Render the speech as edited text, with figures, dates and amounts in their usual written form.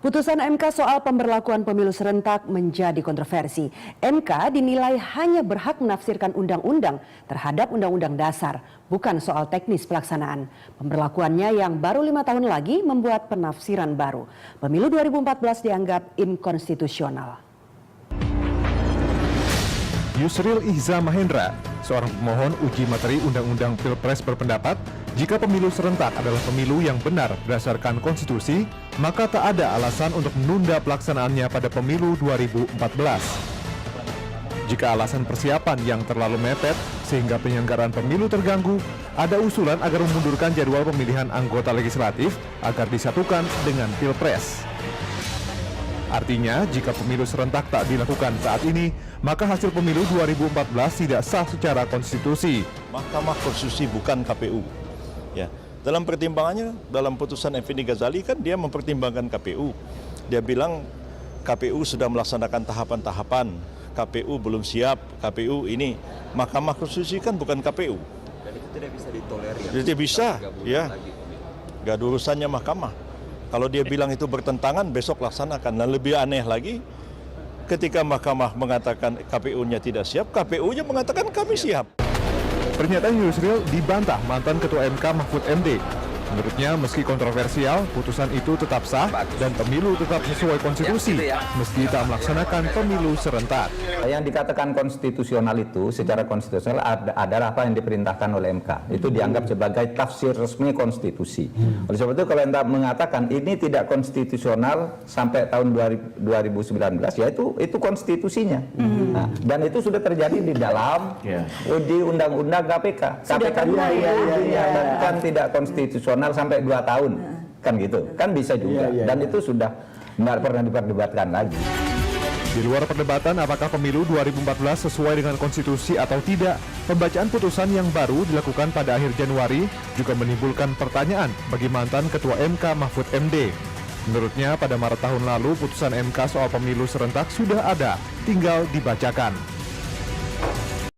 Putusan MK soal pemberlakuan pemilu serentak menjadi kontroversi. MK dinilai hanya berhak menafsirkan undang-undang terhadap undang-undang dasar, bukan soal teknis pelaksanaan. Pemberlakuannya yang baru 5 tahun lagi membuat penafsiran baru. Pemilu 2014 dianggap inkonstitusional. Yusril Ihza Mahendra, seorang pemohon uji materi Undang-Undang Pilpres berpendapat, jika pemilu serentak adalah pemilu yang benar berdasarkan konstitusi, maka tak ada alasan untuk menunda pelaksanaannya pada pemilu 2014. Jika alasan persiapan yang terlalu mepet sehingga penyelenggaraan pemilu terganggu, ada usulan agar memundurkan jadwal pemilihan anggota legislatif agar disatukan dengan Pilpres. Artinya, jika pemilu serentak tak dilakukan saat ini, maka hasil pemilu 2014 tidak sah secara konstitusi. Mahkamah Konstitusi bukan KPU. Ya, dalam pertimbangannya, dalam putusan Effendi Ghazali kan dia mempertimbangkan KPU. Dia bilang KPU sudah melaksanakan tahapan-tahapan, KPU belum siap, KPU ini. Mahkamah Konstitusi kan bukan KPU. Dan itu tidak bisa ditolerir. Tidak bisa, ya. Gak ada urusannya mahkamah. Kalau dia bilang itu bertentangan, besok laksanakan. Dan lebih aneh lagi, ketika mahkamah mengatakan KPU-nya tidak siap, KPU-nya mengatakan kami siap. Pernyataan Yusril dibantah mantan Ketua MK Mahfud MD. Menurutnya, meski kontroversial, putusan itu tetap sah dan pemilu tetap sesuai konstitusi, meski tak melaksanakan pemilu serentak. Yang dikatakan konstitusional itu secara konstitusional adalah apa yang diperintahkan oleh MK. Itu dianggap sebagai tafsir resmi konstitusi. Oleh sebab itu kalau MK mengatakan ini tidak konstitusional sampai tahun 2019, ya itu konstitusinya. Nah, dan itu sudah terjadi di dalam uji undang-undang KPK. KPK dinyatakan tidak konstitusional sampai 2 tahun. Kan gitu. Kan bisa juga. Dan itu sudah tidak pernah diperdebatkan lagi. Di luar perdebatan apakah pemilu 2014 sesuai dengan konstitusi atau tidak, pembacaan putusan yang baru dilakukan pada akhir Januari juga menimbulkan pertanyaan bagi mantan Ketua MK Mahfud MD. Menurutnya pada Maret tahun lalu putusan MK soal pemilu serentak sudah ada, tinggal dibacakan.